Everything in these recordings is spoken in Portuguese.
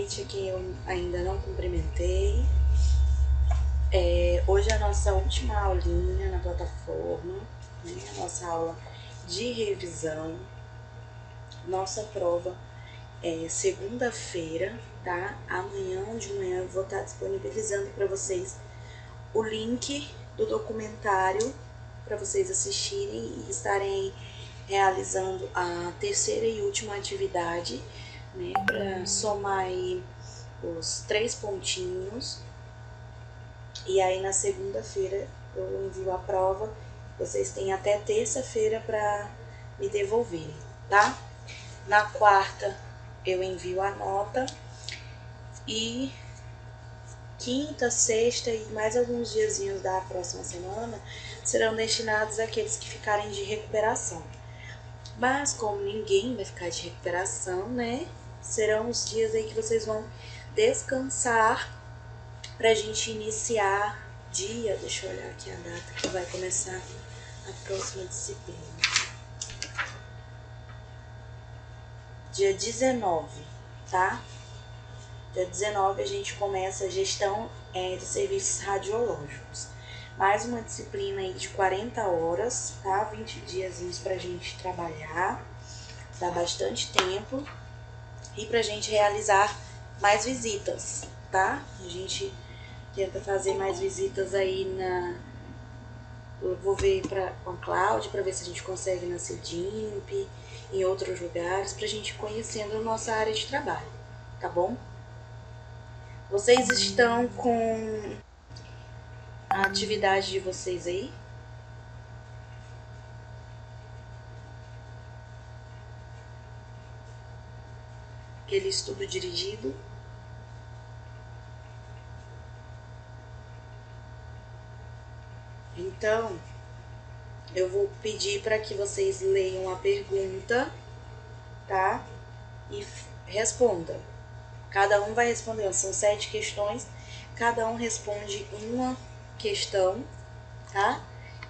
noite, a quem eu ainda não cumprimentei. Hoje é a nossa última aulinha na plataforma, né? A nossa aula de revisão. Nossa prova é segunda-feira, tá? Amanhã de manhã eu vou estar disponibilizando para vocês o link do documentário para vocês assistirem e estarem realizando a terceira e última atividade, né, para somar aí os 3 pontinhos. E aí na segunda-feira eu envio a prova. Vocês têm até terça-feira para me devolverem, tá? Na quarta eu envio a nota e quinta, sexta e mais alguns diazinhos da próxima semana serão destinados àqueles que ficarem de recuperação. Mas como ninguém vai ficar de recuperação, né? Serão os dias aí que vocês vão descansar pra gente iniciar dia. Deixa eu olhar aqui a data que vai começar a próxima disciplina. Dia 19, tá? Dia 19 a gente começa a gestão de serviços radiológicos. Mais uma disciplina aí de 40 horas, tá? 20 diazinhos pra gente trabalhar. Dá bastante tempo. E pra gente realizar mais visitas, tá? A gente tenta fazer mais visitas aí eu vou ver com a Cláudia para ver se a gente consegue na CEDIMP, em outros lugares, pra gente ir conhecendo a nossa área de trabalho, tá bom? Vocês estão com a atividade de vocês aí? Aquele estudo dirigido? Então, eu vou pedir para que vocês leiam a pergunta, tá? E respondam. Cada um vai responder, são 7 questões, cada um responde uma questão, tá?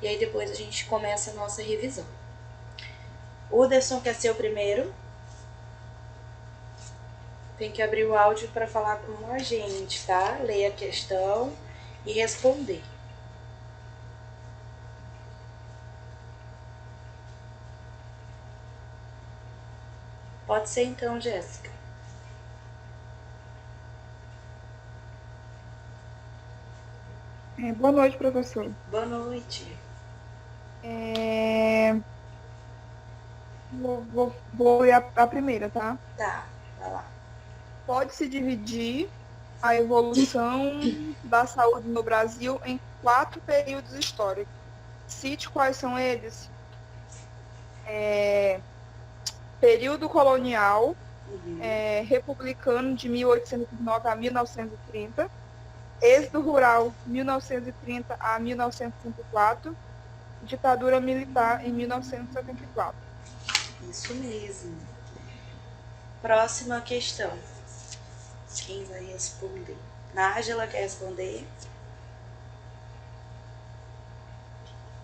E aí depois a gente começa a nossa revisão. O Uderson quer ser o primeiro. Tem que abrir o áudio para falar com a gente, tá? Ler a questão e responder. Pode ser então, Jéssica. Boa noite, professor. Boa noite. Vou ler a primeira, tá? Tá, vai lá. Pode-se dividir a evolução da saúde no Brasil em 4 períodos históricos. Cite quais são eles. Período colonial, republicano de 1809 a 1930, êxodo rural 1930 a 1934, ditadura militar em 1974. Isso mesmo. Próxima questão. Quem vai responder? Nájila quer responder?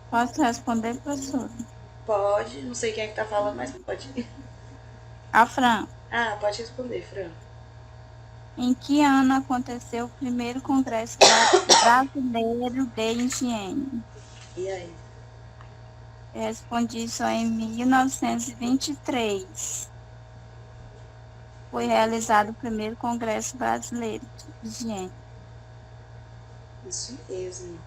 Posso responder, professor? Pode, não sei quem é que tá falando, mas pode. A Fran. Ah, pode responder, Fran. Em que ano aconteceu o primeiro Congresso Brasileiro de Higiene? E aí? Eu respondi só em 1923. Foi realizado o primeiro Congresso Brasileiro de Higiene. Isso mesmo.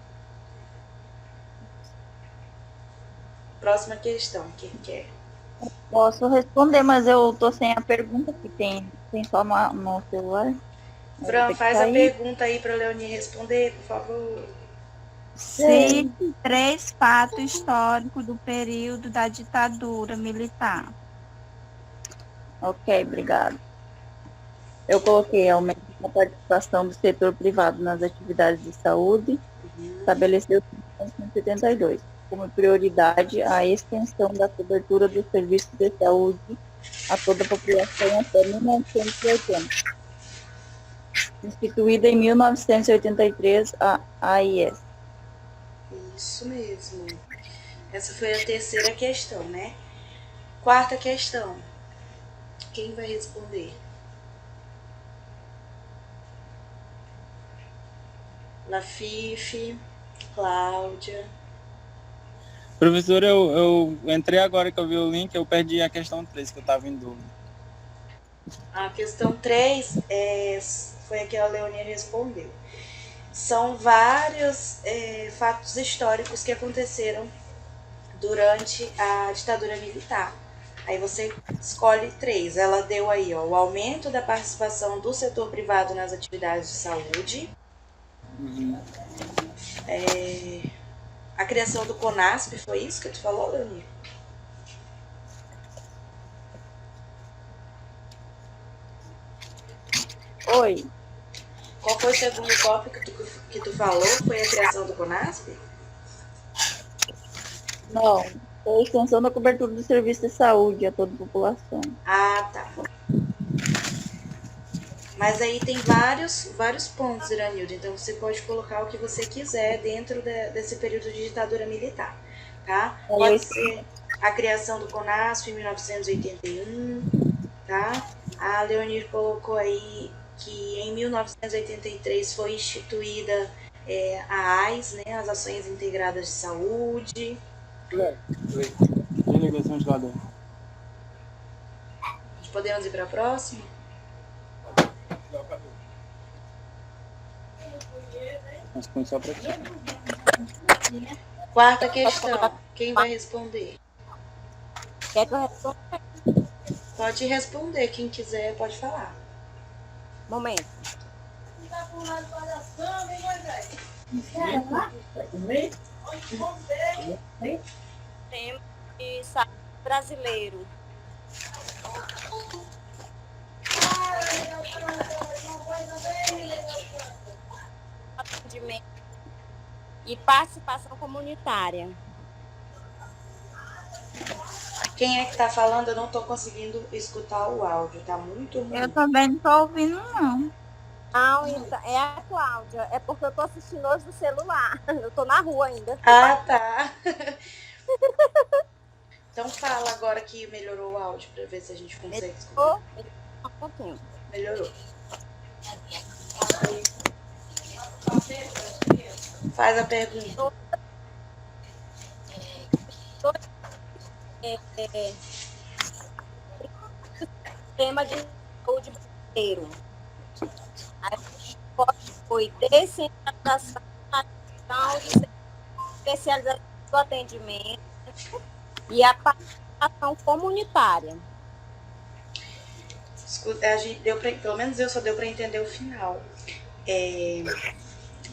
Próxima questão, quem quer? Posso responder, mas eu tô sem a pergunta que tem só no celular. Fran, faz a pergunta aí para Leonie responder, por favor. Cite 3 fatos históricos do período da ditadura militar. Ok, obrigado. Eu coloquei aumento da participação do setor privado nas atividades de saúde, estabeleceu em 1972 como prioridade a extensão da cobertura dos serviços de saúde a toda a população até 1980. Instituída em 1983 a AIS. Isso mesmo. Essa foi a terceira questão, né? Quarta questão. Quem vai responder? Lafife, Cláudia. Professor, eu entrei agora que eu vi o link, eu perdi a questão 3, que eu estava em dúvida. A questão 3 foi a que a Leonir respondeu. São vários fatos históricos que aconteceram durante a ditadura militar. Aí você escolhe 3. Ela deu aí, ó, o aumento da participação do setor privado nas atividades de saúde, a criação do CONASP, foi isso que tu falou, Leonir? Oi. Qual foi o segundo tópico que tu falou? Foi a criação do CONASP? Não. Foi a extensão da cobertura do serviço de saúde a toda a população. Ah, tá. Mas aí tem vários pontos, Iranildo. Então você pode colocar o que você quiser dentro desse período de ditadura militar, tá? Pode ser a criação do CONASP em 1981, tá? A Leonir colocou aí que em 1983 foi instituída a AIS, né? As Ações Integradas de Saúde. Desliga esse ventilador. Podemos ir para a próxima? Mas põe só para ti. Quarta questão. Quem vai responder? Quer que eu responda? Pode responder. Quem quiser pode falar. Momento. Tema de saúde brasileiro. Atendimento e participação comunitária. Quem é que tá falando? Eu não tô conseguindo escutar o áudio. Tá muito ruim. Eu também não tô ouvindo, não. Ah, então, é a Cláudia. É porque eu tô assistindo hoje no celular. Eu tô na rua ainda. Ah, tá. Então fala agora que melhorou o áudio pra ver se a gente consegue escutar. Um pouquinho. Melhorou. Faz a pergunta. Sistema de saúde brasileiro. Foi descentralização, especialização do atendimento e a participação comunitária. A gente pelo menos eu só deu para entender o final.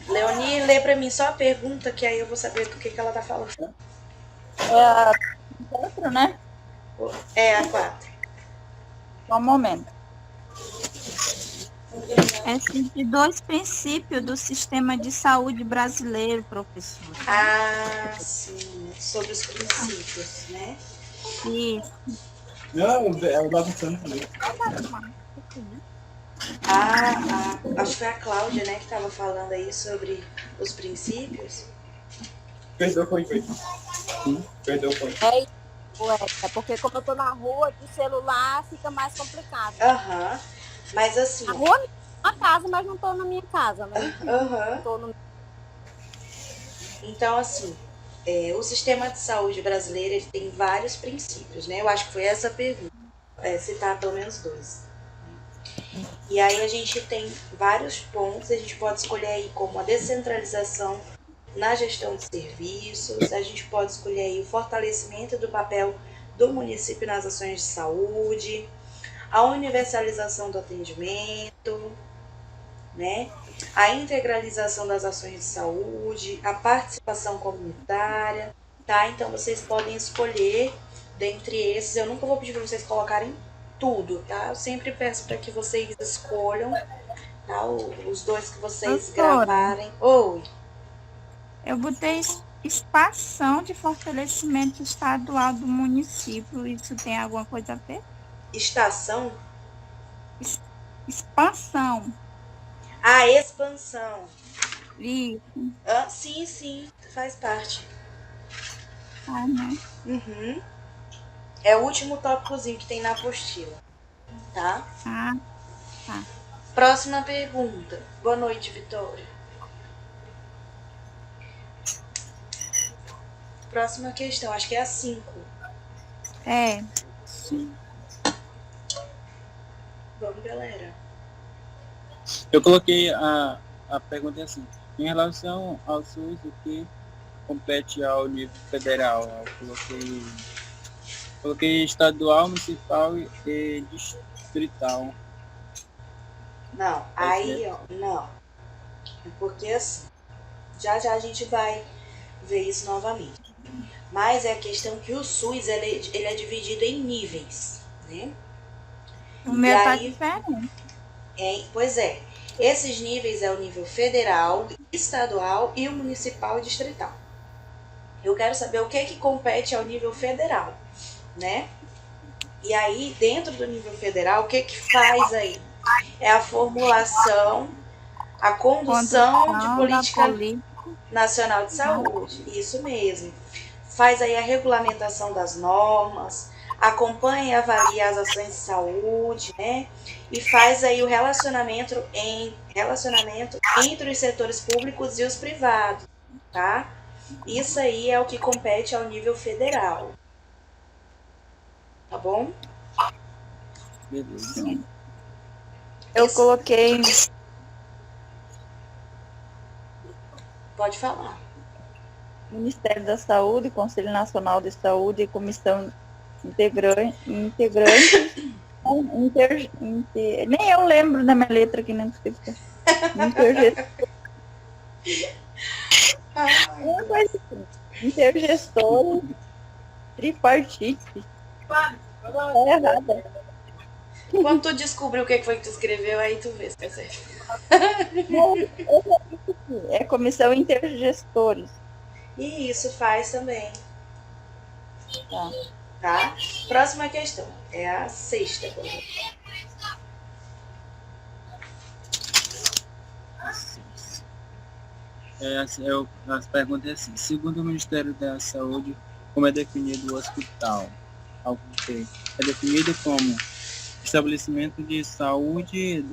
Leonie, lê para mim só a pergunta, que aí eu vou saber do que ela tá falando. É a 4, né? É a 4. Só um momento. De 2 princípios do sistema de saúde brasileiro, professor. Ah, sim. Sobre os princípios, né? Isso. Não, é o Dado Santos também. Acho que foi a Cláudia, né, que estava falando aí sobre os princípios. Perdeu, foi. Perdeu, foi. É porque como eu tô na rua, de celular fica mais complicado. Aham. Mas assim. Na rua, na casa, mas não tô na minha casa, né? Aham. Tô no... Então, assim, o sistema de saúde brasileiro ele tem vários princípios, né? Eu acho que foi essa a pergunta. Citar pelo menos 2. E aí a gente tem vários pontos, a gente pode escolher aí como a descentralização na gestão de serviços, a gente pode escolher aí o fortalecimento do papel do município nas ações de saúde, a universalização do atendimento, né? A integralização das ações de saúde, a participação comunitária, tá? Então vocês podem escolher dentre esses. Eu nunca vou pedir para vocês colocarem tudo, tá? Eu sempre peço para que vocês escolham, tá? Os 2 que vocês gravarem. Oi. Eu botei expansão de fortalecimento estadual do município. Isso tem alguma coisa a ver? Estação? Expansão. Ah, expansão. Isso. Ah, sim, faz parte. Ah, né? Uhum. É o último tópicozinho que tem na apostila, tá? Ah, tá. Próxima pergunta. Boa noite, Vitória. próxima questão, acho que é a 5. É, Sim. Vamos, galera. Eu coloquei a pergunta assim, em relação ao SUS, o que compete ao nível federal? Eu coloquei estadual, municipal e distrital. Não, Tá aí, certo? ó, não. Porque assim, já já a gente vai ver isso novamente. Mas é a questão que o SUS, ele é dividido em níveis, né? o E meu tá aí, diferente. pois é, esses níveis é o nível federal, estadual e o municipal e distrital. Eu quero saber o que compete ao nível federal, né? E aí, dentro do nível federal, o que faz aí? É a formulação, a condução de Condução da política política. nacional de saúde, isso mesmo. Faz aí a regulamentação das normas, acompanha e avalia as ações de saúde, né? E faz aí o relacionamento entre os setores públicos e os privados, tá? Isso aí é o que compete ao nível federal, tá bom? Beleza. Eu Isso. coloquei Pode falar. Ministério da Saúde, Conselho Nacional de Saúde e Comissão nem eu lembro da minha letra aqui, não sei se uma coisa assim, intergestores, tripartite. Tá errada. Quando tu descobriu o que foi que tu escreveu, aí tu vê se tá certo. Não, é comissão intergestores. E isso faz também, Tá. tá? Próxima questão. É a 6ª. As perguntas é assim, segundo o Ministério da Saúde, como é definido o hospital? É definido como estabelecimento de saúde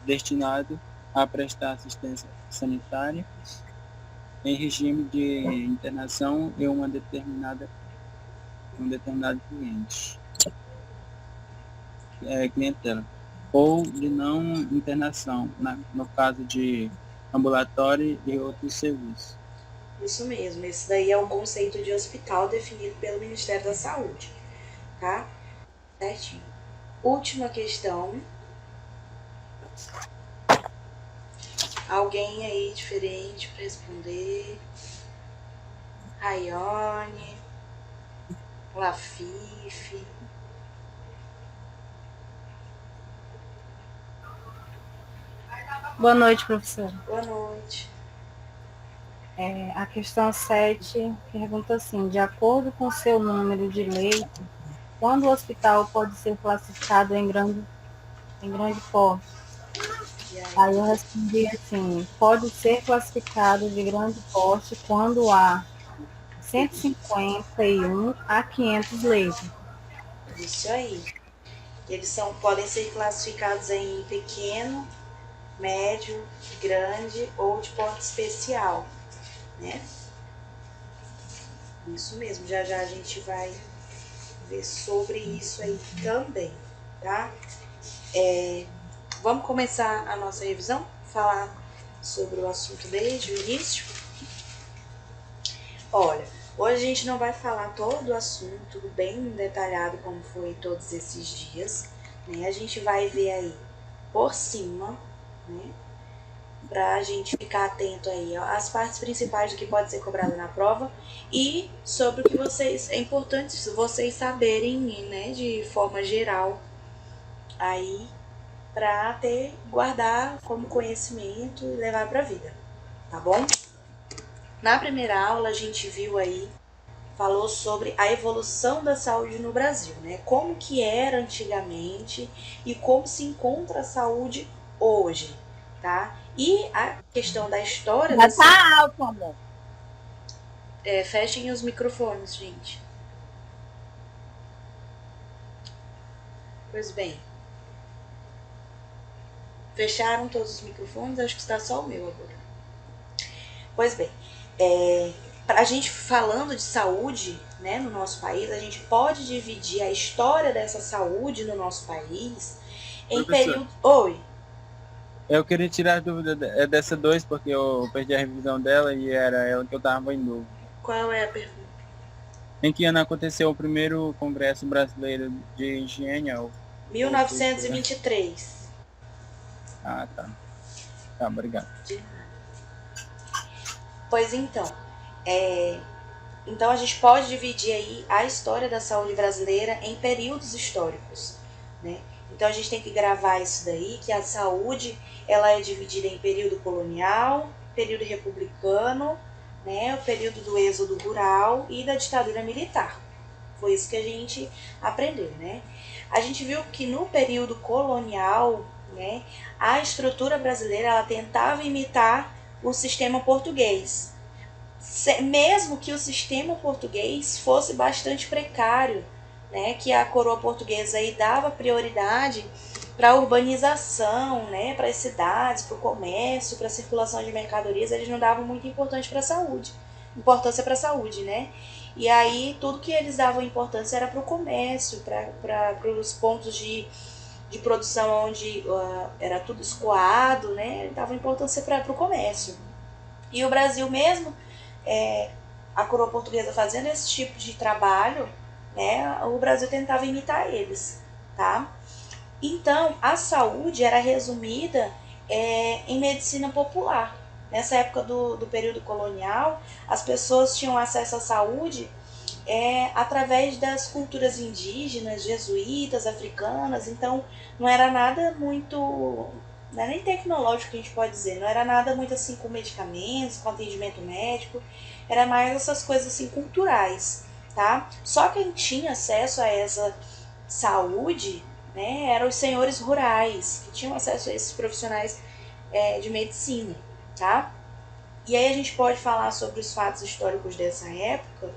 destinado a prestar assistência sanitária em regime de internação e um determinado clientela, ou de não internação, no caso de ambulatório e outros serviços. Isso mesmo. Esse daí é o conceito de hospital definido pelo Ministério da Saúde, tá? Certinho. Última questão. Alguém aí diferente para responder? Rayane, Lafife. Boa noite, professora. Boa noite. A questão 7 pergunta assim, de acordo com seu número de leito, quando o hospital pode ser classificado em grande porte? Aí eu respondi assim, pode ser classificado de grande porte quando há 151 a 500 leitos. Isso aí. Eles podem ser classificados em pequeno, médio, grande ou de porte especial, né? Isso mesmo, já já a gente vai ver sobre isso aí também, tá? Vamos começar a nossa revisão? Falar sobre o assunto desde o início? Olha, hoje a gente não vai falar todo o assunto bem detalhado como foi todos esses dias, né? A gente vai ver aí por cima, né? Pra gente ficar atento aí às partes principais do que pode ser cobrado na prova e sobre o que é importante vocês saberem, né, de forma geral aí para guardar como conhecimento e levar para a vida, tá bom? Na primeira aula a gente viu aí, falou sobre a evolução da saúde no Brasil, né? Como que era antigamente e como se encontra a saúde hoje, tá? E a questão da história da saúde... tá alto, amor. Fechem os microfones, gente. Pois bem. Fecharam todos os microfones? Acho que está só o meu agora. Pois bem, a gente falando de saúde, né, no nosso país, a gente pode dividir a história dessa saúde no nosso país em período... Oi? Eu queria tirar a dúvida dessa 2, porque eu perdi a revisão dela e era ela que eu estava em dúvida. Qual é a pergunta? Em que ano aconteceu o primeiro Congresso Brasileiro de Higiene? 1923. Ah, tá. Tá, obrigado. Pois então, então a gente pode dividir aí a história da saúde brasileira em períodos históricos, né? Então a gente tem que gravar isso daí, que a saúde ela é dividida em período colonial, período republicano, né, o período do êxodo rural e da ditadura militar. Foi isso que a gente aprendeu, né? A gente viu que no período colonial, né, a estrutura brasileira ela tentava imitar o sistema português, mesmo que o sistema português fosse bastante precário, né, que a coroa portuguesa aí dava prioridade para a urbanização, né, para as cidades, para o comércio, para a circulação de mercadorias, eles não davam muita importância para a saúde, né? E aí tudo que eles davam importância era para o comércio, para os pontos de produção onde era tudo escoado, né? Davam importância para o comércio. E o Brasil mesmo, a coroa portuguesa fazendo esse tipo de trabalho, né? O Brasil tentava imitar eles, tá? Então, a saúde era resumida em medicina popular. Nessa época do período colonial, as pessoas tinham acesso à saúde através das culturas indígenas, jesuítas, africanas. Então, não era nada muito, não era nem tecnológico que a gente pode dizer, não era nada muito assim com medicamentos, com atendimento médico, era mais essas coisas assim culturais, tá? Só quem tinha acesso a essa saúde, né, eram os senhores rurais, que tinham acesso a esses profissionais de medicina, tá? E aí a gente pode falar sobre os fatos históricos dessa época,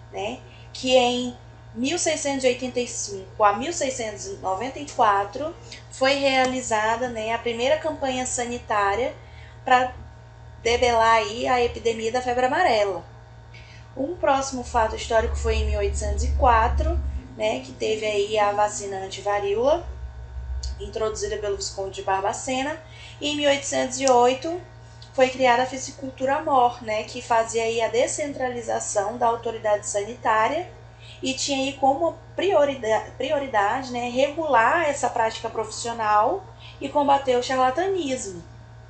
né, que em 1685 a 1694 foi realizada, né, a primeira campanha sanitária para debelar aí a epidemia da febre amarela. Um próximo fato histórico foi em 1804, né, que teve aí a vacina antivaríola, introduzida pelo Visconde de Barbacena, e em 1808 foi criada a Fisicultura Mor, né, que fazia aí a descentralização da autoridade sanitária e tinha aí como prioridade, né, regular essa prática profissional e combater o charlatanismo,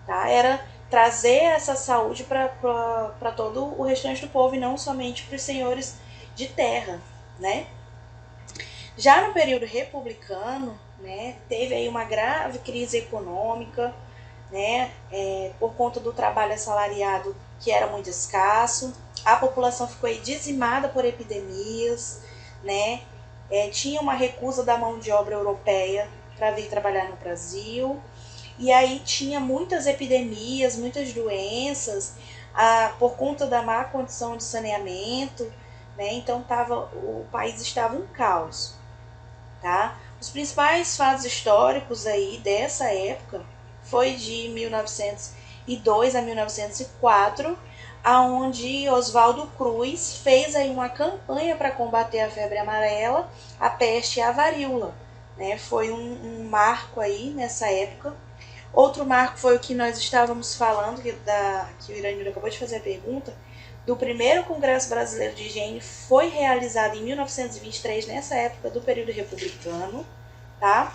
tá? Era trazer essa saúde para todo o restante do povo e não somente para os senhores de terra, né? Já no período republicano, né, teve aí uma grave crise econômica, né, por conta do trabalho assalariado que era muito escasso, a população ficou aí dizimada por epidemias, né, tinha uma recusa da mão de obra europeia para vir trabalhar no Brasil, e aí tinha muitas epidemias, muitas doenças, por conta da má condição de saneamento, né, então o país estava um caos, tá? Os principais fatos históricos aí dessa época foi de 1902 a 1904, aonde Oswaldo Cruz fez aí uma campanha para combater a febre amarela, a peste e a varíola, né? Foi um marco aí nessa época. Outro marco foi o que nós estávamos falando, que o Iranildo acabou de fazer a pergunta, do primeiro Congresso Brasileiro de Higiene, foi realizado em 1923, nessa época do período republicano, tá?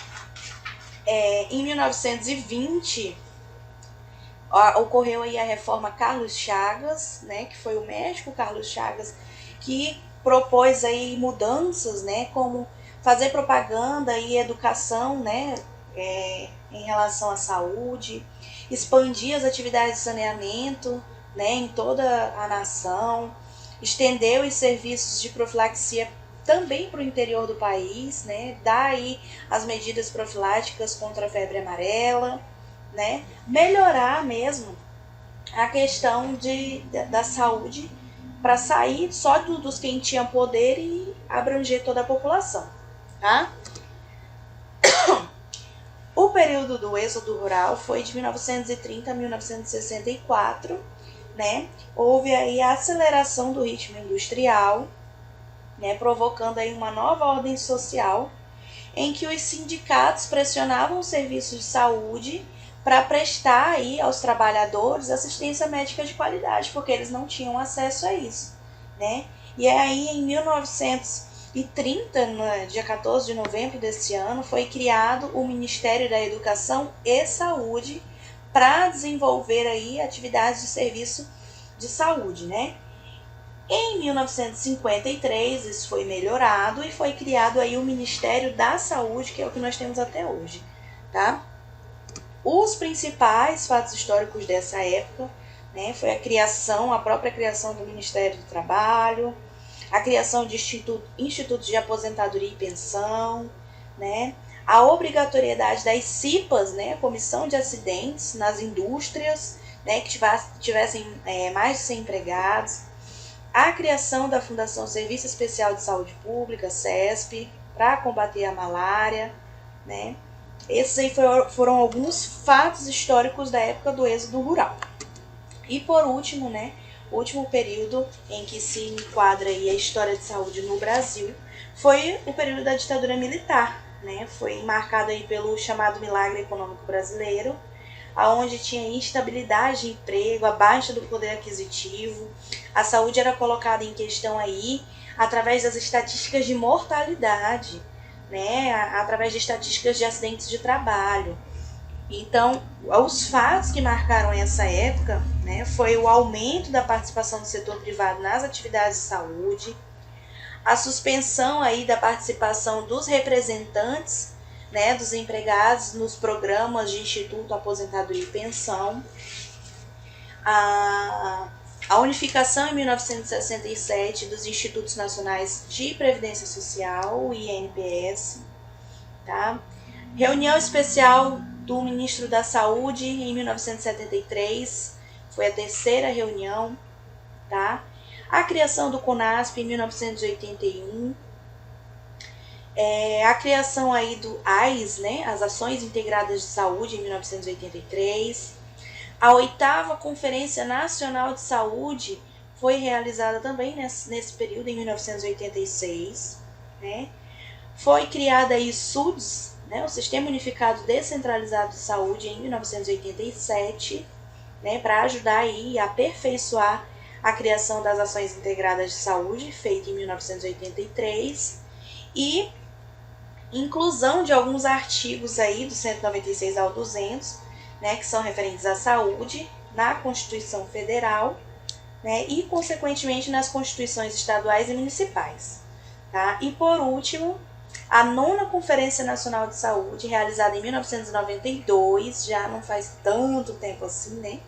Em 1920, ocorreu aí a reforma Carlos Chagas, né, que foi o médico Carlos Chagas que propôs aí mudanças, né, como fazer propaganda e educação, né, em relação à saúde, expandir as atividades de saneamento, né, em toda a nação, estendeu os serviços de profilaxia também para o interior do país, né, dar aí as medidas profiláticas contra a febre amarela, né, melhorar mesmo a questão da saúde para sair só dos quem tinha poder e abranger toda a população, tá? O período do êxodo rural foi de 1930 a 1964, né, houve aí a aceleração do ritmo industrial, né, provocando aí uma nova ordem social, em que os sindicatos pressionavam os serviços de saúde para prestar aí aos trabalhadores assistência médica de qualidade, porque eles não tinham acesso a isso, né? E aí, em 1930, no dia 14 de novembro desse ano, foi criado o Ministério da Educação e Saúde para desenvolver aí atividades de serviço de saúde, né? Em 1953, isso foi melhorado e foi criado aí o Ministério da Saúde, que é o que nós temos até hoje, tá? Os principais fatos históricos dessa época, né, foi a própria criação do Ministério do Trabalho, a criação de institutos de aposentadoria e pensão, né, a obrigatoriedade das CIPAs, né, Comissão de Acidentes nas indústrias, né, que tivessem mais de 100 empregados, a criação da Fundação Serviço Especial de Saúde Pública, SESP, para combater a malária, né. Esses aí foram alguns fatos históricos da época do êxodo rural. E por último, né, o último período em que se enquadra aí a história de saúde no Brasil foi o período da ditadura militar, né? Foi marcado aí pelo chamado milagre econômico brasileiro, onde tinha instabilidade de emprego, a baixa do poder aquisitivo, a saúde era colocada em questão aí através das estatísticas de mortalidade, né? Através de estatísticas de acidentes de trabalho. Então, os fatos que marcaram essa época, né, foi o aumento da participação do setor privado nas atividades de saúde, a suspensão aí da participação dos representantes, né, dos empregados nos programas de Instituto Aposentadoria e Pensão, a unificação em 1967 dos Institutos Nacionais de Previdência Social, o INPS, tá? Reunião especial do Ministro da Saúde em 1973, foi a terceira reunião, tá? A criação do CONASP em 1981, a criação aí do AIS, né, as Ações Integradas de Saúde, em 1983, a 8ª Conferência Nacional de Saúde foi realizada também nesse período, em 1986, né? Foi criada aí o SUDS, né, o Sistema Unificado Descentralizado de Saúde, em 1987, né, para ajudar aí a aperfeiçoar a criação das Ações Integradas de Saúde, feita em 1983, e inclusão de alguns artigos aí do 196 ao 200, né, que são referentes à saúde, na Constituição Federal, né, e, consequentemente, nas Constituições estaduais e municipais. Tá? E, por último, a 9ª Conferência Nacional de Saúde, realizada em 1992, já não faz tanto tempo assim, né,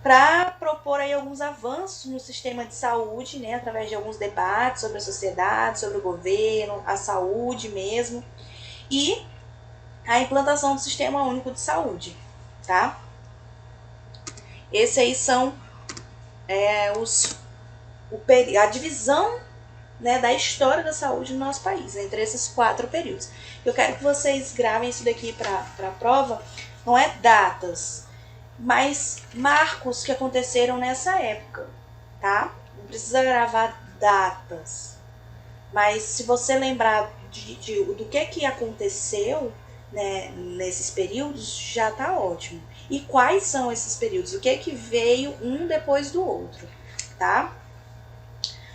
para propor aí alguns avanços no sistema de saúde, né, através de alguns debates sobre a sociedade, sobre o governo, a saúde mesmo, e a implantação do Sistema Único de Saúde, tá? Esses aí são a divisão, né, da história da saúde no nosso país, entre esses 4 períodos. Eu quero que vocês gravem isso daqui para a prova, não é datas, mas marcos que aconteceram nessa época, tá? Não precisa gravar datas, mas se você lembrar do que aconteceu, né, nesses períodos, já tá ótimo. E quais são esses períodos? O que veio um depois do outro, tá?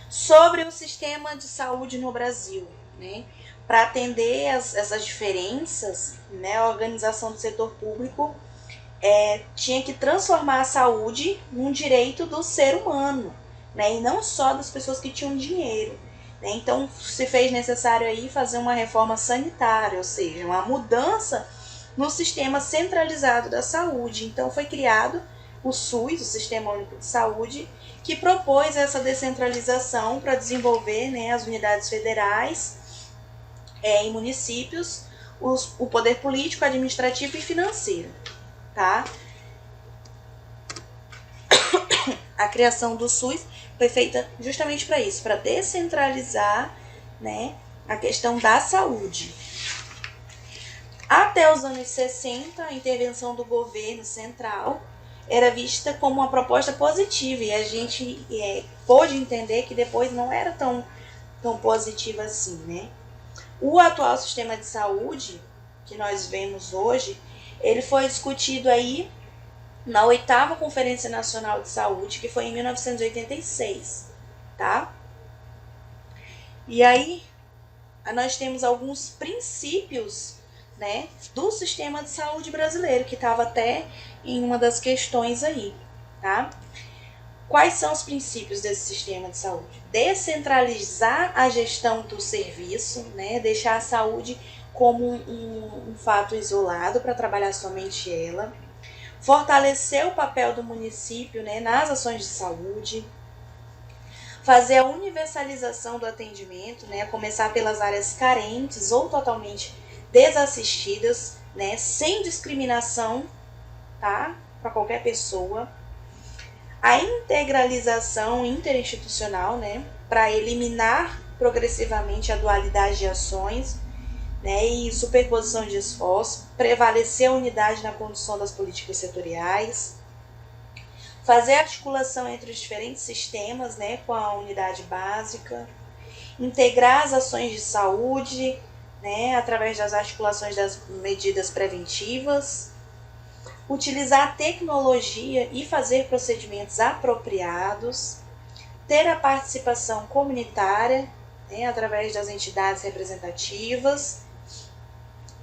Sobre o sistema de saúde no Brasil, né? Para atender essas diferenças, né, a organização do setor público tinha que transformar a saúde num direito do ser humano, né, e não só das pessoas que tinham dinheiro. Né? Então, se fez necessário aí fazer uma reforma sanitária, ou seja, uma mudança no sistema centralizado da saúde. Então, foi criado o SUS, o Sistema Único de Saúde, que propôs essa descentralização para desenvolver, né, as unidades federais em municípios, o poder político, administrativo e financeiro. Tá? A criação do SUS foi feita justamente para isso, para descentralizar, né, a questão da saúde. Até os anos 60, a intervenção do governo central era vista como uma proposta positiva, e a gente pôde entender que depois não era tão positiva assim, né? O atual sistema de saúde que nós vemos hoje, ele foi discutido aí na 8ª Conferência Nacional de Saúde, que foi em 1986, tá? E aí, nós temos alguns princípios, né, do sistema de saúde brasileiro, que estava até em uma das questões aí, tá? Quais são os princípios desse sistema de saúde? Descentralizar a gestão do serviço, né, deixar a saúde como um fato isolado para trabalhar somente ela. Fortalecer o papel do município, né, nas ações de saúde. Fazer a universalização do atendimento, né, começar pelas áreas carentes ou totalmente desassistidas, né, sem discriminação, tá, para qualquer pessoa. A integralização interinstitucional, né, para eliminar progressivamente a dualidade de ações, né, e superposição de esforços, prevalecer a unidade na condução das políticas setoriais, fazer a articulação entre os diferentes sistemas, né, com a unidade básica, integrar as ações de saúde, né, através das articulações das medidas preventivas, utilizar a tecnologia e fazer procedimentos apropriados, ter a participação comunitária, né, através das entidades representativas,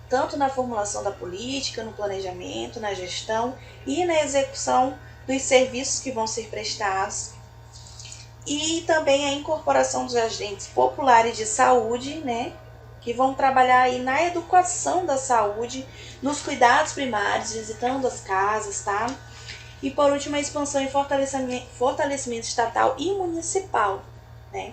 tanto na formulação da política, no planejamento, na gestão e na execução dos serviços que vão ser prestados, e também a incorporação dos agentes populares de saúde, né, que vão trabalhar aí na educação da saúde, nos cuidados primários, visitando as casas, tá? E por último, a expansão e fortalecimento estatal e municipal, né?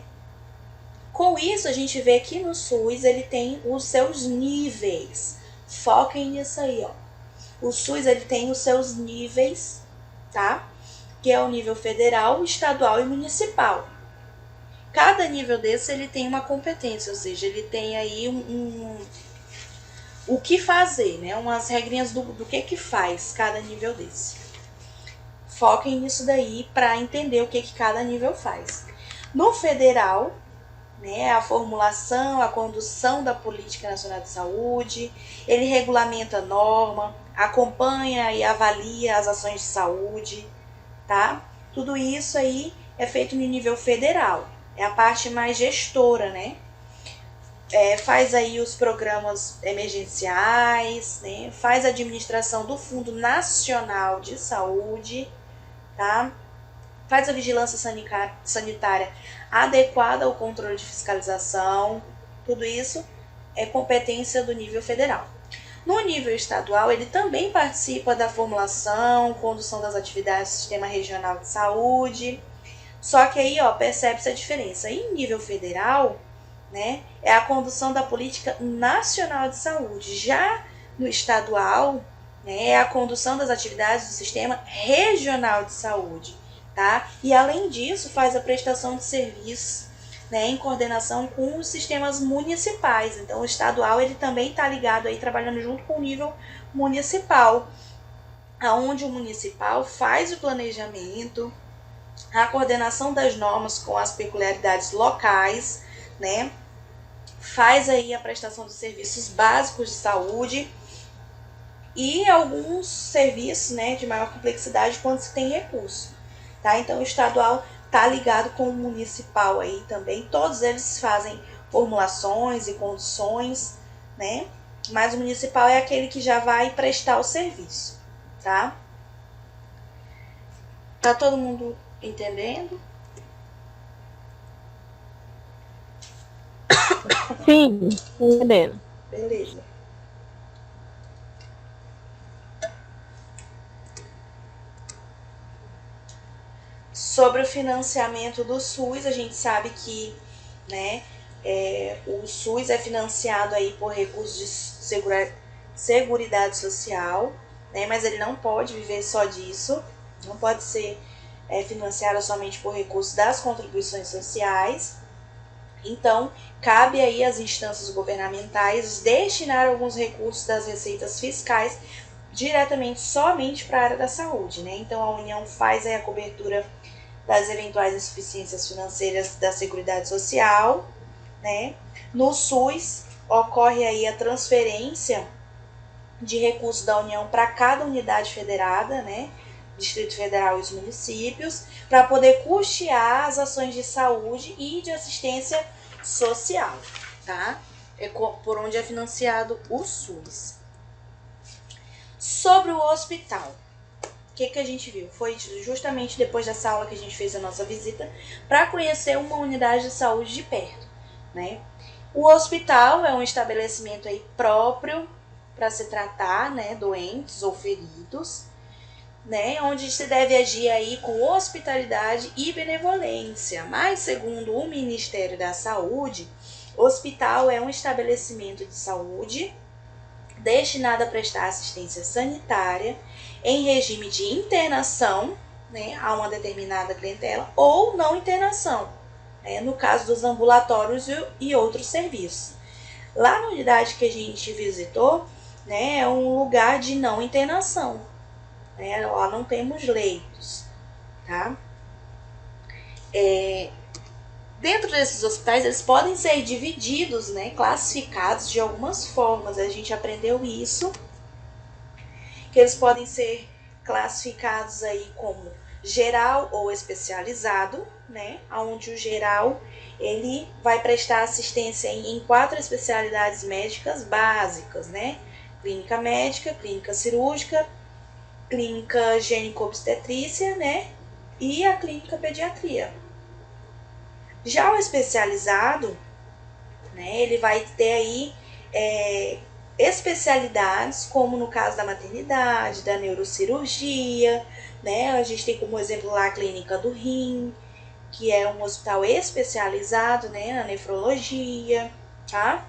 Com isso, a gente vê que no SUS ele tem os seus níveis. Foquem nisso aí, ó. O SUS ele tem os seus níveis, tá? Que é o nível federal, estadual e municipal. Cada nível desse ele tem uma competência, ou seja, ele tem aí o que fazer, né? Umas regrinhas do que faz cada nível desse. Foquem nisso daí para entender o que cada nível faz. No federal, né, a formulação, a condução da Política Nacional de Saúde, ele regulamenta a norma, acompanha e avalia as ações de saúde, tá? Tudo isso aí é feito no nível federal, é a parte mais gestora, né? Faz aí os programas emergenciais, né? Faz a administração do Fundo Nacional de Saúde, tá? Faz a vigilância sanitária adequada ao controle de fiscalização. Tudo isso é competência do nível federal. No nível estadual, ele também participa da formulação, condução das atividades do Sistema Regional de Saúde. Só que aí, ó, percebe-se a diferença. Em nível federal, né, é a condução da Política Nacional de Saúde. Já no estadual, né, é a condução das atividades do Sistema Regional de Saúde. Tá? E além disso, faz a prestação de serviços, né, em coordenação com os sistemas municipais. Então, o estadual ele também está ligado aí, trabalhando junto com o nível municipal, onde o municipal faz o planejamento, a coordenação das normas com as peculiaridades locais, né, faz aí a prestação de serviços básicos de saúde e alguns serviços, né, de maior complexidade quando se tem recurso. Tá? Então, o estadual está ligado com o municipal aí também. Todos eles fazem formulações e conduções, né? Mas o municipal é aquele que já vai prestar o serviço, tá? Tá todo mundo entendendo? Sim, entendendo. Beleza. Sobre o financiamento do SUS, a gente sabe que, né, o SUS é financiado aí por recursos de Seguridade Social, né, mas ele não pode viver só disso, não pode ser financiado somente por recursos das contribuições sociais. Então, cabe aí às instâncias governamentais destinar alguns recursos das receitas fiscais diretamente somente para a área da saúde, né? Então a União faz aí a cobertura das eventuais insuficiências financeiras da Seguridade Social, né? No SUS ocorre aí a transferência de recursos da União para cada unidade federada, né? Distrito Federal e os municípios, para poder custear as ações de saúde e de assistência social, tá? É por onde é financiado o SUS. Sobre o hospital, o que a gente viu? Foi justamente depois dessa aula que a gente fez a nossa visita para conhecer uma unidade de saúde de perto, né? O hospital é um estabelecimento aí próprio para se tratar, né, doentes ou feridos, né, onde se deve agir aí com hospitalidade e benevolência. Mas, segundo o Ministério da Saúde, o hospital é um estabelecimento de saúde destinado a prestar assistência sanitária em regime de internação, né, a uma determinada clientela, ou não internação, né, no caso dos ambulatórios e outros serviços. Lá na unidade que a gente visitou, né, é um lugar de não internação. Né, lá não temos leitos, tá? Dentro desses hospitais, eles podem ser divididos, né, classificados de algumas formas. A gente aprendeu isso, que eles podem ser classificados aí como geral ou especializado, né, onde o geral ele vai prestar assistência em 4 especialidades médicas básicas, né, clínica médica, clínica cirúrgica, clínica gênico-obstetrícia, né, e a clínica pediatria. Já o especializado, né, ele vai ter aí especialidades, como no caso da maternidade, da neurocirurgia, né, a gente tem como exemplo lá a clínica do rim, que é um hospital especializado, né, na nefrologia, tá?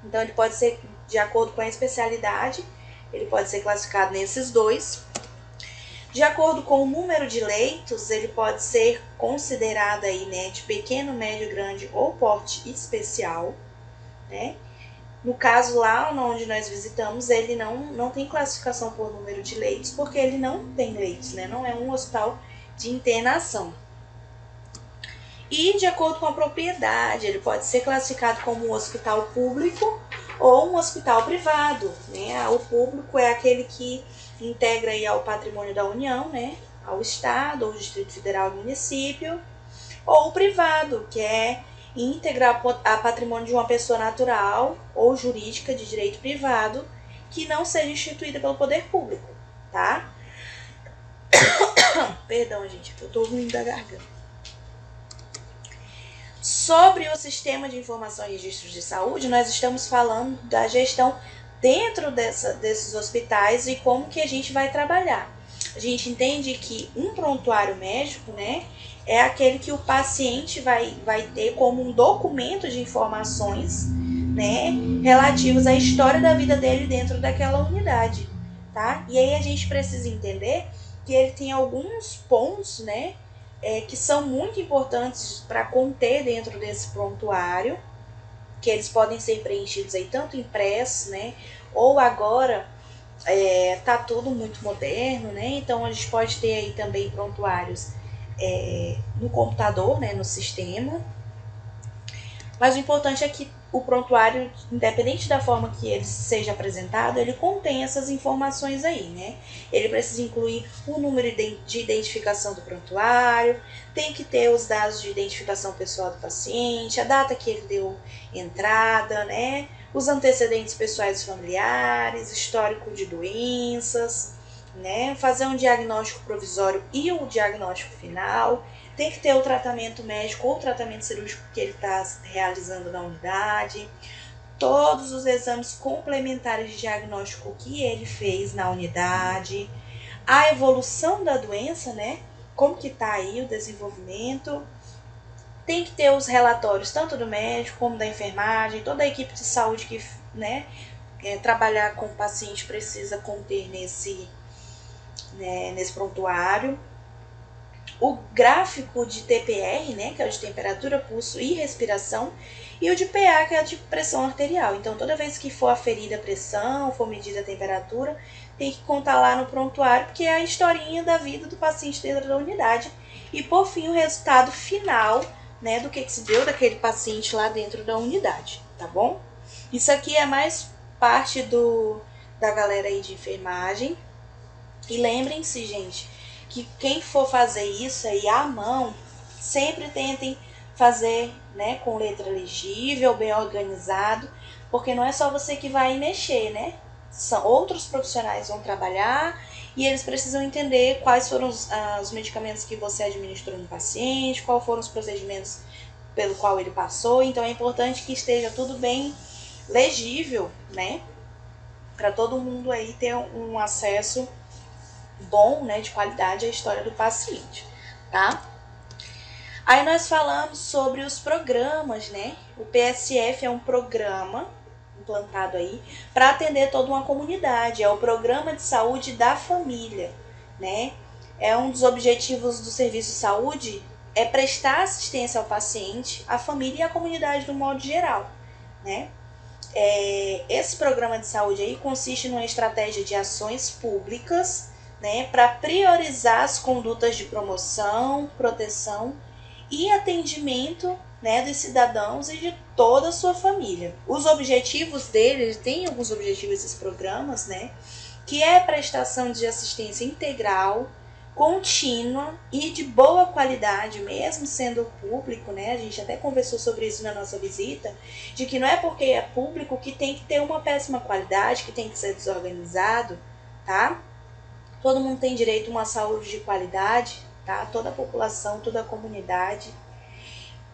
Então ele pode ser, de acordo com a especialidade, ele pode ser classificado nesses 2. De acordo com o número de leitos, ele pode ser considerado aí, né, de pequeno, médio, grande ou porte especial, né? No caso lá onde nós visitamos, ele não tem classificação por número de leitos, porque ele não tem leitos, né? Não é um hospital de internação. E de acordo com a propriedade, ele pode ser classificado como um hospital público ou um hospital privado, né? O público é aquele que integra aí ao patrimônio da União, né? Ao Estado, ou Distrito Federal e município, ou o privado, que é íntegra a patrimônio de uma pessoa natural ou jurídica de direito privado que não seja instituída pelo poder público, tá? Perdão, gente, eu tô ruim da garganta. Sobre o sistema de informação e registros de saúde, nós estamos falando da gestão dentro desses hospitais e como que a gente vai trabalhar. A gente entende que um prontuário médico, né, é aquele que o paciente vai ter como um documento de informações, né, relativos à história da vida dele dentro daquela unidade, tá? E aí a gente precisa entender que ele tem alguns pontos, né, que são muito importantes para conter dentro desse prontuário, que eles podem ser preenchidos aí tanto impressos, né, ou agora tá tudo muito moderno, né, então a gente pode ter aí também prontuários no computador, né, no sistema, mas o importante é que o prontuário, independente da forma que ele seja apresentado, ele contém essas informações aí, né? Ele precisa incluir o número de identificação do prontuário, tem que ter os dados de identificação pessoal do paciente, a data que ele deu entrada, né? Os antecedentes pessoais e familiares, histórico de doenças, né? Fazer um diagnóstico provisório e o diagnóstico final. Tem que ter o tratamento médico ou o tratamento cirúrgico que ele está realizando na unidade, todos os exames complementares de diagnóstico que ele fez na unidade, a evolução da doença, né? Como que está aí o desenvolvimento. Tem que ter os relatórios tanto do médico como da enfermagem, toda a equipe de saúde que, né, trabalhar com o paciente precisa conter nesse prontuário. O gráfico de TPR, né, que é o de temperatura, pulso e respiração, e o de PA, que é a de pressão arterial. Então, toda vez que for aferida a pressão, for medida a temperatura, tem que contar lá no prontuário, porque é a historinha da vida do paciente dentro da unidade. E, por fim, o resultado final, né, do que se deu daquele paciente lá dentro da unidade, tá bom? Isso aqui é mais parte da galera aí de enfermagem. E lembrem-se, gente, que quem for fazer isso aí à mão, sempre tentem fazer, né, com letra legível, bem organizado, porque não é só você que vai mexer, né? Outros profissionais vão trabalhar e eles precisam entender quais foram os medicamentos que você administrou no paciente, quais foram os procedimentos pelo qual ele passou. Então é importante que esteja tudo bem legível, né? Para todo mundo aí ter um acesso bom, né, de qualidade à história do paciente, tá? Aí nós falamos sobre os programas, né? O PSF é um programa implantado aí para atender toda uma comunidade, é o Programa de Saúde da Família, né? É um dos objetivos do Serviço de Saúde, é prestar assistência ao paciente, à família e à comunidade no modo geral, né? Esse programa de saúde aí consiste numa estratégia de ações públicas, né, para priorizar as condutas de promoção, proteção e atendimento, né, dos cidadãos e de toda a sua família. Os objetivos dele, tem alguns objetivos desses programas, né, que é a prestação de assistência integral, contínua e de boa qualidade, mesmo sendo público, né? A gente até conversou sobre isso na nossa visita, de que não é porque é público que tem que ter uma péssima qualidade, que tem que ser desorganizado, tá? Todo mundo tem direito a uma saúde de qualidade, tá? Toda a população, toda a comunidade.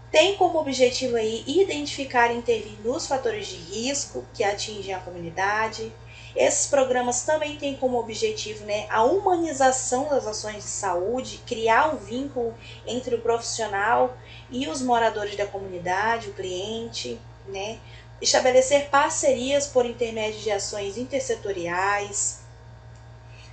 Tem como objetivo aí identificar e intervir nos fatores de risco que atingem a comunidade. Esses programas também têm como objetivo, né, a humanização das ações de saúde, criar um vínculo entre o profissional e os moradores da comunidade, o cliente, né, estabelecer parcerias por intermédio de ações intersetoriais.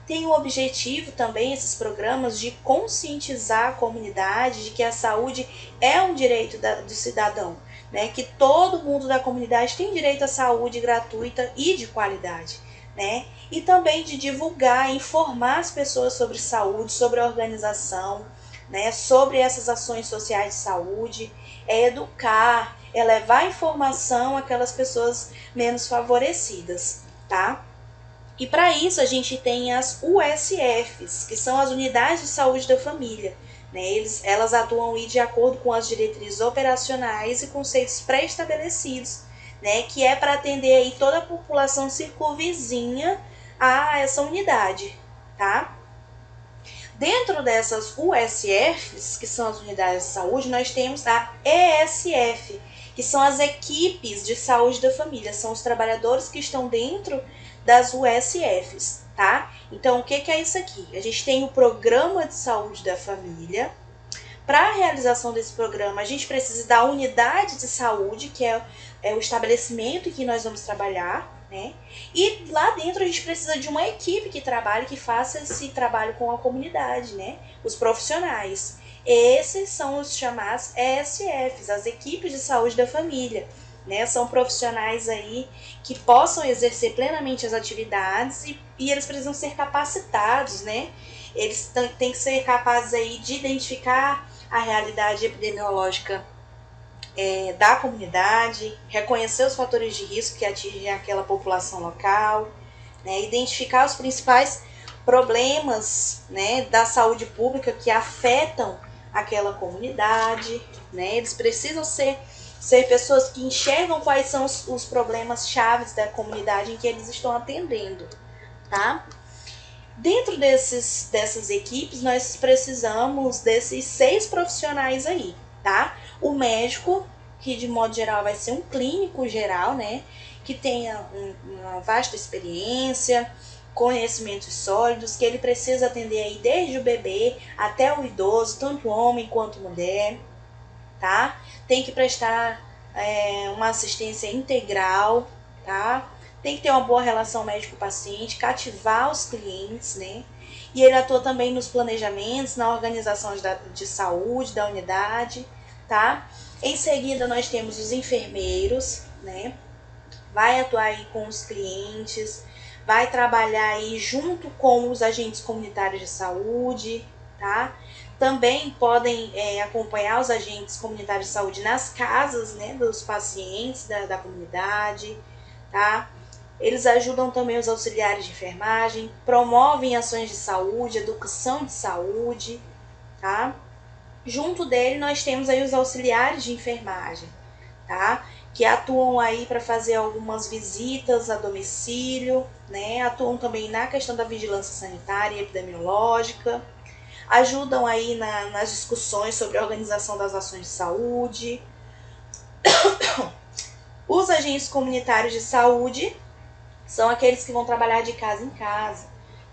Tem o objetivo também, esses programas, de conscientizar a comunidade de que a saúde é um direito do cidadão, né, que todo mundo da comunidade tem direito à saúde gratuita e de qualidade, né, e também de divulgar, informar as pessoas sobre saúde, sobre a organização, né, sobre essas ações sociais de saúde, educar, levar informação àquelas pessoas menos favorecidas, tá? E para isso a gente tem as USFs, que são as Unidades de Saúde da Família. Né? Elas atuam de acordo com as diretrizes operacionais e conceitos pré-estabelecidos, né? Que é para atender aí toda a população circunvizinha a essa unidade. Tá? Dentro dessas USFs, que são as Unidades de Saúde, nós temos a ESF, que são as Equipes de Saúde da Família. São os trabalhadores que estão dentro das USFs, tá? Então, o que é isso aqui? A gente tem o Programa de Saúde da Família. Para a realização desse programa, a gente precisa da unidade de saúde, que é o estabelecimento em que nós vamos trabalhar, né? E lá dentro a gente precisa de uma equipe que trabalhe, que faça esse trabalho com a comunidade, né? Os profissionais. Esses são os chamados ESFs, as Equipes de Saúde da Família. Né, são profissionais aí que possam exercer plenamente as atividades e eles precisam ser capacitados, né? Eles têm que ser capazes aí de identificar a realidade epidemiológica da comunidade, reconhecer os fatores de risco que atingem aquela população local, né? Identificar os principais problemas, né, da saúde pública que afetam aquela comunidade, né? Eles precisam ser pessoas que enxergam quais são os problemas chaves da comunidade em que eles estão atendendo, tá? Dentro dessas equipes, nós precisamos desses 6 profissionais aí, tá? O médico, que de modo geral vai ser um clínico geral, né? Que tenha uma vasta experiência, conhecimentos sólidos, que ele precisa atender aí desde o bebê até o idoso, tanto homem quanto mulher, tá? Tem que prestar uma assistência integral, tá? Tem que ter uma boa relação médico-paciente, cativar os clientes, né? E ele atua também nos planejamentos, na organização de saúde da unidade, tá? Em seguida, nós temos os enfermeiros, né? Vai atuar aí com os clientes, vai trabalhar aí junto com os agentes comunitários de saúde, tá? Também podem acompanhar os agentes comunitários de saúde nas casas, né, dos pacientes da comunidade, tá? Eles ajudam também os auxiliares de enfermagem, promovem ações de saúde, educação de saúde, tá? Junto dele nós temos aí os auxiliares de enfermagem, tá? Que atuam aí para fazer algumas visitas a domicílio, né? Atuam também na questão da vigilância sanitária e epidemiológica, ajudam aí nas discussões sobre a organização das ações de saúde. Os agentes comunitários de saúde são aqueles que vão trabalhar de casa em casa,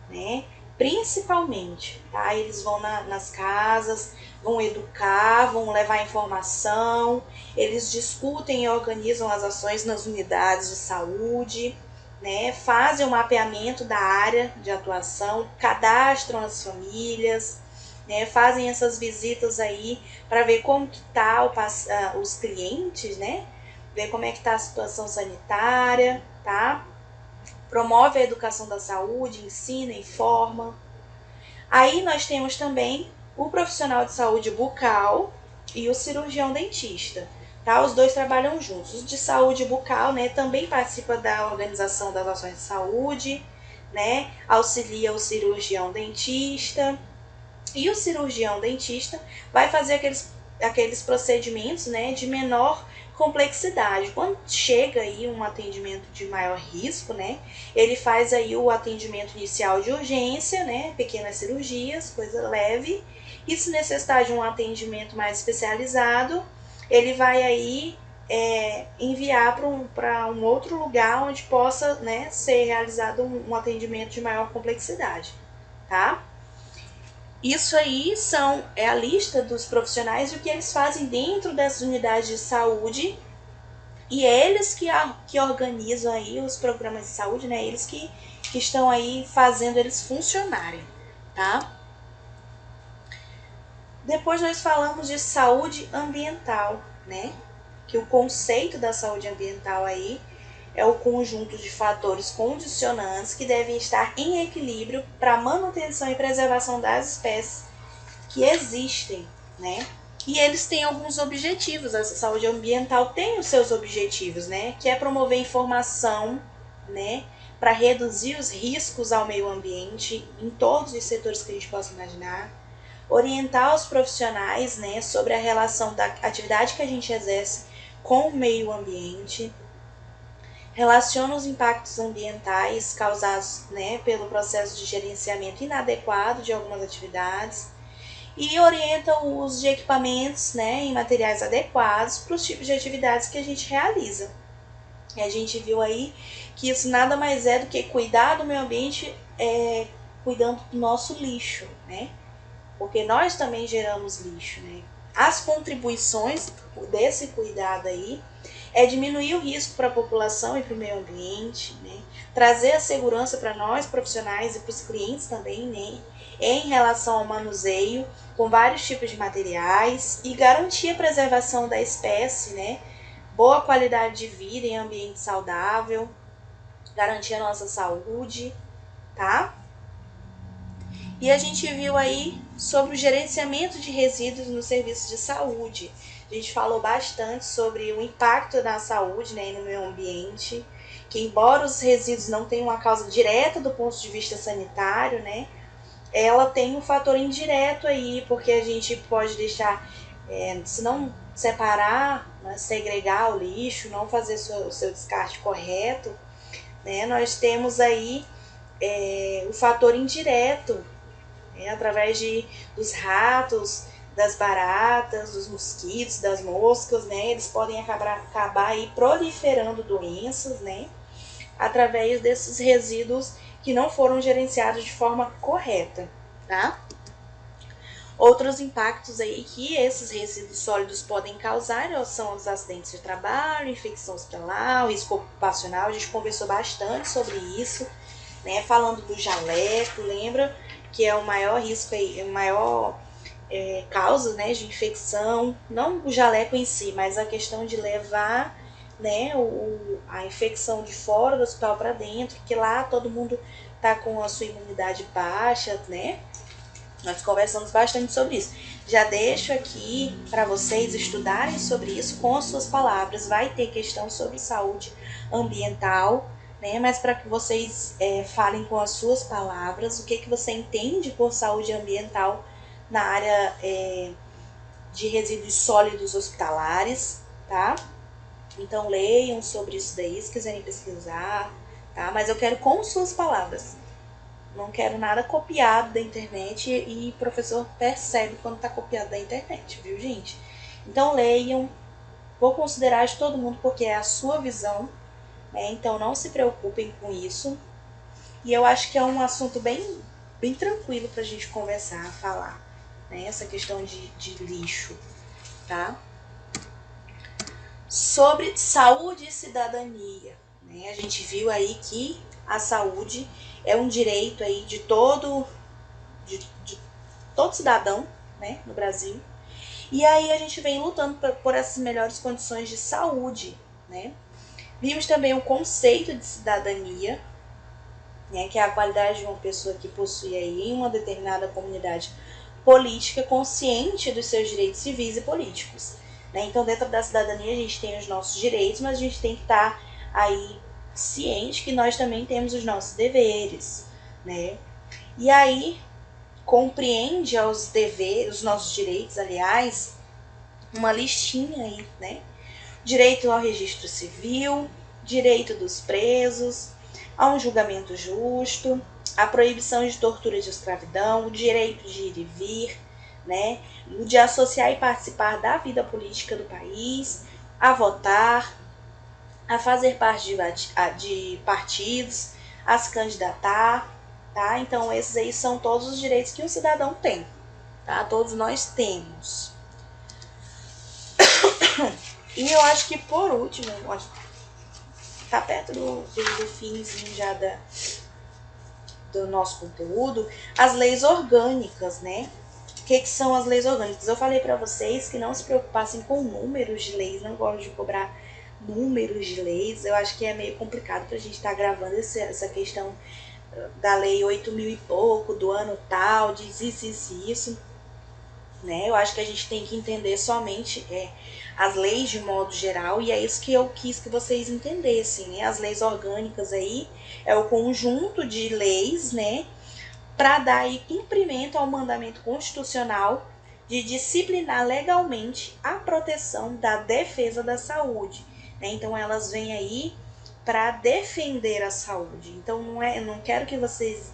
né? Principalmente, tá? Eles vão nas casas, vão educar, vão levar informação, eles discutem e organizam as ações nas unidades de saúde, né? Fazem o mapeamento da área de atuação, cadastram as famílias, né? Fazem essas visitas aí para ver como que tá os clientes, né? Ver como é que tá a situação sanitária, tá? Promove a educação da saúde, ensina, informa. Aí nós temos também o profissional de saúde bucal e o cirurgião dentista, tá? Os dois trabalham juntos. O de saúde bucal, né, também participa da organização das ações de saúde, né? Auxilia o cirurgião dentista. E o cirurgião dentista vai fazer aqueles procedimentos, né, de menor complexidade. Quando chega aí um atendimento de maior risco, né, ele faz aí o atendimento inicial de urgência, né, pequenas cirurgias, coisa leve, e se necessitar de um atendimento mais especializado, ele vai aí enviar para um outro lugar onde possa, né, ser realizado um atendimento de maior complexidade, tá? Isso aí é a lista dos profissionais e o que eles fazem dentro dessas unidades de saúde, e é eles que organizam aí os programas de saúde, né? Eles que estão aí fazendo eles funcionarem, tá? Depois nós falamos de saúde ambiental, né? Que o conceito da saúde ambiental aí é o conjunto de fatores condicionantes que devem estar em equilíbrio para a manutenção e preservação das espécies que existem, né? E eles têm alguns objetivos. Essa saúde ambiental tem os seus objetivos, né? Que é promover informação, né? Para reduzir os riscos ao meio ambiente em todos os setores que a gente possa imaginar. Orientar os profissionais, né? Sobre a relação da atividade que a gente exerce com o meio ambiente. Relaciona os impactos ambientais causados, né, pelo processo de gerenciamento inadequado de algumas atividades e orienta o uso de equipamentos, né, em materiais adequados para os tipos de atividades que a gente realiza. E a gente viu aí que isso nada mais é do que cuidar do meio ambiente cuidando do nosso lixo, né? Porque nós também geramos lixo, né? As contribuições desse cuidado aí é diminuir o risco para a população e para o meio ambiente, né? Trazer a segurança para nós profissionais e para os clientes também, né? Em relação ao manuseio com vários tipos de materiais e garantir a preservação da espécie, né? Boa qualidade de vida em ambiente saudável, garantir a nossa saúde, tá? E a gente viu aí sobre o gerenciamento de resíduos no serviço de saúde. A gente falou bastante sobre o impacto na saúde, né, e no meio ambiente, que embora os resíduos não tenham uma causa direta do ponto de vista sanitário, né, ela tem um fator indireto aí, porque a gente pode deixar, se não separar, né, segregar o lixo, não fazer o seu descarte correto, né, nós temos aí o fator indireto, através dos ratos, das baratas, dos mosquitos, das moscas, né? Eles podem acabar aí proliferando doenças, né? Através desses resíduos que não foram gerenciados de forma correta, tá? Outros impactos aí que esses resíduos sólidos podem causar são os acidentes de trabalho, infecção hospitalar, o risco ocupacional. A gente conversou bastante sobre isso, né? Falando do jaleco, lembra que é o maior risco aí, o maior causa, né, de infecção, não o jaleco em si, mas a questão de levar, né, a infecção de fora do hospital para dentro, que lá todo mundo tá com a sua imunidade baixa, né? Nós conversamos bastante sobre isso. Já deixo aqui para vocês estudarem sobre isso com as suas palavras. Vai ter questão sobre saúde ambiental, né? Mas para que vocês falem com as suas palavras o que você entende por saúde ambiental na área de resíduos sólidos hospitalares, tá? Então leiam sobre isso daí, se quiserem pesquisar, tá? Mas eu quero com suas palavras. Não quero nada copiado da internet e o professor percebe quando está copiado da internet, viu, gente? Então leiam, vou considerar de todo mundo porque é a sua visão, né? Então não se preocupem com isso. E eu acho que é um assunto bem tranquilo para a gente conversar, falar, né? Essa questão de lixo, tá? Sobre saúde e cidadania, né? A gente viu aí que a saúde é um direito aí de todo cidadão, né, no Brasil. E aí a gente vem lutando por essas melhores condições de saúde, né? Vimos também o conceito de cidadania, né, que é a qualidade de uma pessoa que possui aí em uma determinada comunidade política consciente dos seus direitos civis e políticos, né? Então, dentro da cidadania a gente tem os nossos direitos, mas a gente tem que estar aí ciente que nós também temos os nossos deveres, né? E aí compreende aos deveres, os nossos direitos, aliás, uma listinha aí, né? Direito ao registro civil, direito dos presos, a um julgamento justo, a proibição de tortura e de escravidão, o direito de ir e vir, né? O de associar e participar da vida política do país, a votar, a fazer parte de partidos, a se candidatar, tá? Então, esses aí são todos os direitos que um cidadão tem, tá? Todos nós temos. E eu acho que, por último, tá perto do finzinho já do nosso conteúdo, as leis orgânicas, né? O que são as leis orgânicas? Eu falei para vocês que não se preocupassem com números de leis, não gosto de cobrar números de leis. Eu acho que é meio complicado pra gente estar gravando essa questão da lei 8.000 e pouco, do ano tal, diz isso, né? Eu acho que a gente tem que entender somente as leis de modo geral, e é isso que eu quis que vocês entendessem, né? As leis orgânicas aí é o conjunto de leis, né, para dar aí cumprimento ao mandamento constitucional de disciplinar legalmente a proteção da defesa da saúde, né? Então elas vêm aí para defender a saúde. Então não quero que vocês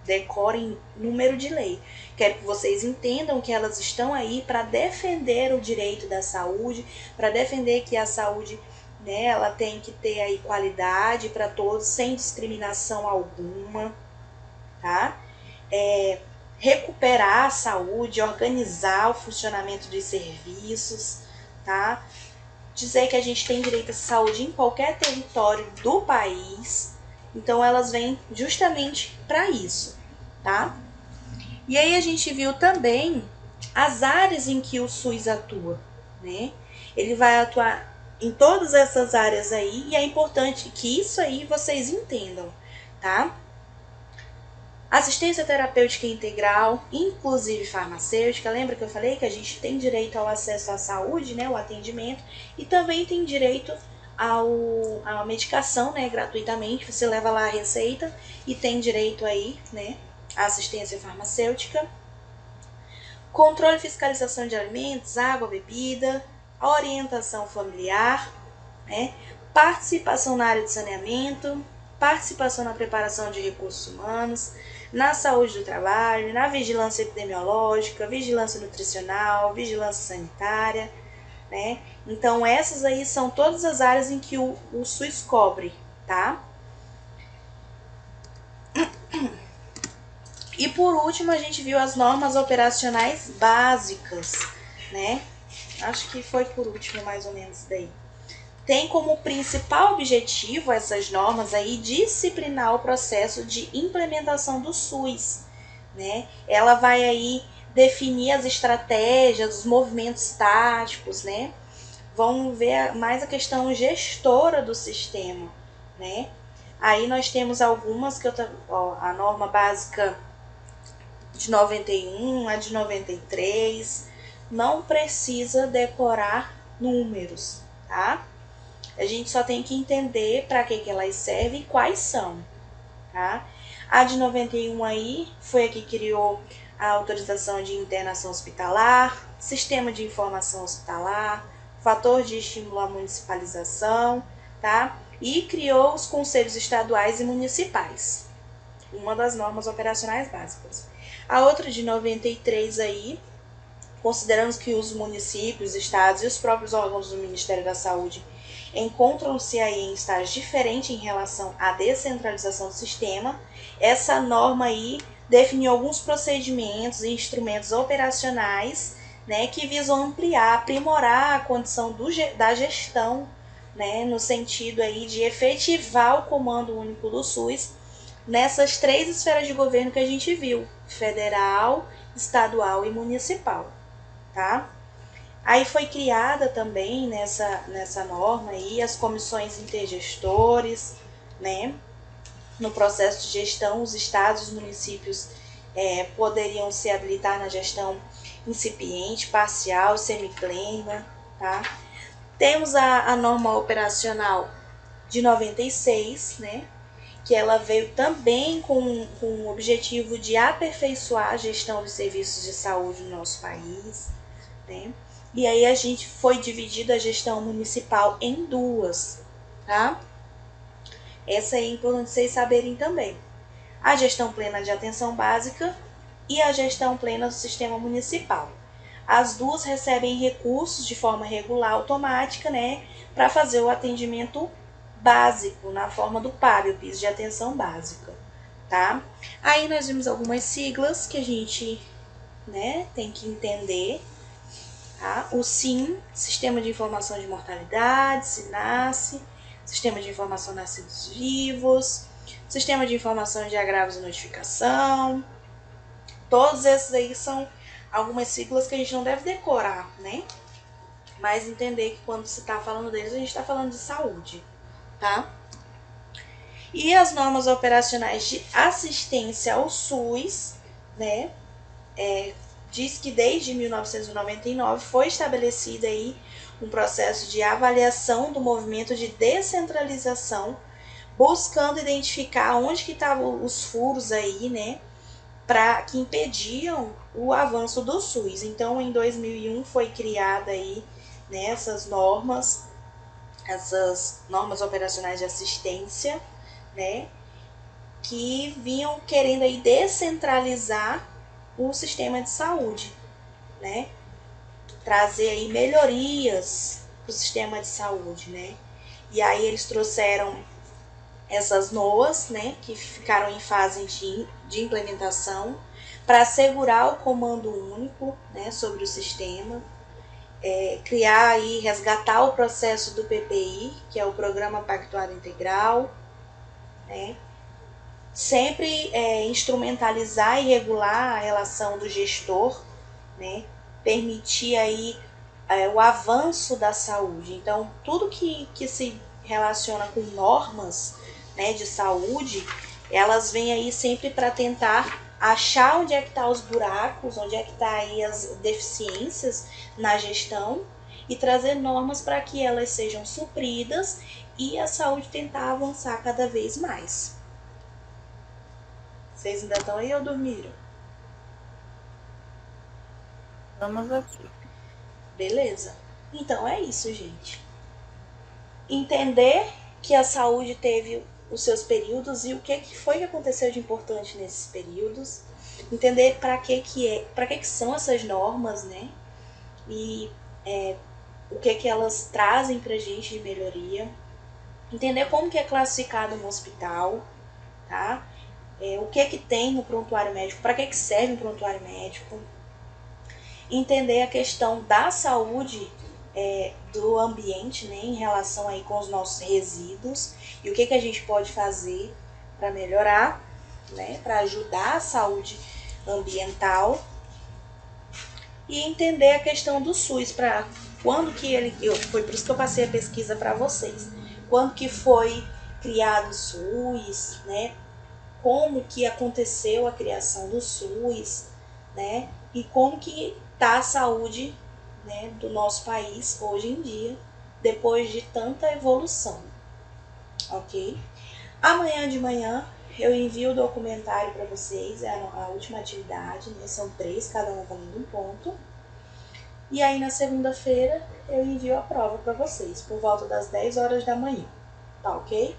decorem número de lei. Quero que vocês entendam que elas estão aí para defender o direito da saúde, para defender que a saúde, né, ela tem que ter aí qualidade para todos, sem discriminação alguma, tá? Recuperar a saúde, organizar o funcionamento dos serviços, tá? Dizer que a gente tem direito à saúde em qualquer território do país. Então elas vêm justamente para isso, tá? E aí a gente viu também as áreas em que o SUS atua, né? Ele vai atuar em todas essas áreas aí, e é importante que isso aí vocês entendam, tá? Assistência terapêutica integral, inclusive farmacêutica. Lembra que eu falei que a gente tem direito ao acesso à saúde, né, o atendimento, e também tem direito à medicação, né, gratuitamente. Você leva lá a receita e tem direito aí, né, à assistência farmacêutica. Controle e fiscalização de alimentos, água, bebida, orientação familiar, né, participação na área de saneamento, participação na preparação de recursos humanos, na saúde do trabalho, na vigilância epidemiológica, vigilância nutricional, vigilância sanitária, né? Então essas aí são todas as áreas em que o SUS cobre, tá? E por último a gente viu as normas operacionais básicas, né? Acho que foi por último mais ou menos daí. Tem como principal objetivo essas normas aí disciplinar o processo de implementação do SUS, né? Ela vai aí definir as estratégias, os movimentos táticos, né? vamos ver mais a questão gestora do sistema, né? Aí nós temos algumas que a norma básica de 91, a de 93, não precisa decorar números, tá? A gente só tem que entender para que elas servem e quais são, tá? A de 91 aí foi a que criou a autorização de internação hospitalar, sistema de informação hospitalar, fator de estímulo à municipalização, tá? E criou os conselhos estaduais e municipais, uma das normas operacionais básicas. A outra de 93 aí, consideramos que os municípios, estados e os próprios órgãos do Ministério da Saúde encontram-se aí em estágios diferentes em relação à descentralização do sistema, essa norma aí definiu alguns procedimentos e instrumentos operacionais, né, que visam ampliar, aprimorar a condição da gestão, né, no sentido aí de efetivar o comando único do SUS nessas 3 esferas de governo que a gente viu, federal, estadual e municipal, tá? Aí foi criada também nessa norma aí as comissões intergestores, né? No processo de gestão, os estados e os municípios poderiam se habilitar na gestão incipiente, parcial, semiplena, tá? Temos a norma operacional de 96, né? Que ela veio também com o objetivo de aperfeiçoar a gestão dos serviços de saúde no nosso país, né? E aí a gente foi dividida a gestão municipal em 2, tá? Essa aí é importante vocês saberem também. A gestão plena de atenção básica e a gestão plena do sistema municipal. As 2 recebem recursos de forma regular, automática, né? Para fazer o atendimento básico, na forma do PAB, o piso de atenção básica, tá? Aí nós vimos algumas siglas que a gente, né, tem que entender, tá? O SIM, Sistema de Informação de Mortalidade, SINASSE, Sistema de Informação de Nascidos Vivos, Sistema de Informação de Agravos e Notificação, todos esses aí são algumas siglas que a gente não deve decorar, né? Mas entender que quando se está falando deles, a gente está falando de saúde, tá? E as normas operacionais de assistência ao SUS, né? Diz que desde 1999 foi estabelecido aí um processo de avaliação do movimento de descentralização, buscando identificar onde que estavam os furos aí, né? Que impediam o avanço do SUS. Então, em 2001 foi criada aí, né, essas normas operacionais de assistência, né, que vinham querendo aí descentralizar o sistema de saúde, né, trazer aí melhorias para o sistema de saúde, né, e aí eles trouxeram essas NOAs, né, que ficaram em fase de implementação para assegurar o comando único, né, sobre o sistema, criar e resgatar o processo do PPI, que é o Programa Pactuário Integral, né? Sempre instrumentalizar e regular a relação do gestor, né? Permitir aí o avanço da saúde. Então, tudo que se relaciona com normas, né, de saúde, elas vêm aí sempre para tentar achar onde é que estão os buracos, onde é que estão aí as deficiências na gestão e trazer normas para que elas sejam supridas e a saúde tentar avançar cada vez mais. Vocês ainda estão aí ou dormiram? Vamos aqui. Beleza. Então é isso, gente. Entender que a saúde teve os seus períodos e o que foi que aconteceu de importante nesses períodos, entender para que são essas normas, né? E o que elas trazem pra gente de melhoria, entender como que é classificado um hospital, tá? O que tem no prontuário médico, para que serve o prontuário médico, entender a questão da saúde do ambiente, né, em relação aí com os nossos resíduos e o que a gente pode fazer para melhorar, né, para ajudar a saúde ambiental e entender a questão do SUS para Quando que foi por isso que eu passei a pesquisa para vocês. Quando que foi criado o SUS, né? Como que aconteceu a criação do SUS, né? E como que tá a saúde, né, do nosso país hoje em dia, depois de tanta evolução, ok? Amanhã de manhã eu envio o documentário para vocês, é a última atividade, né? São 3, cada um valendo um ponto. E aí na segunda-feira eu envio a prova para vocês, por volta das 10 horas da manhã, tá ok?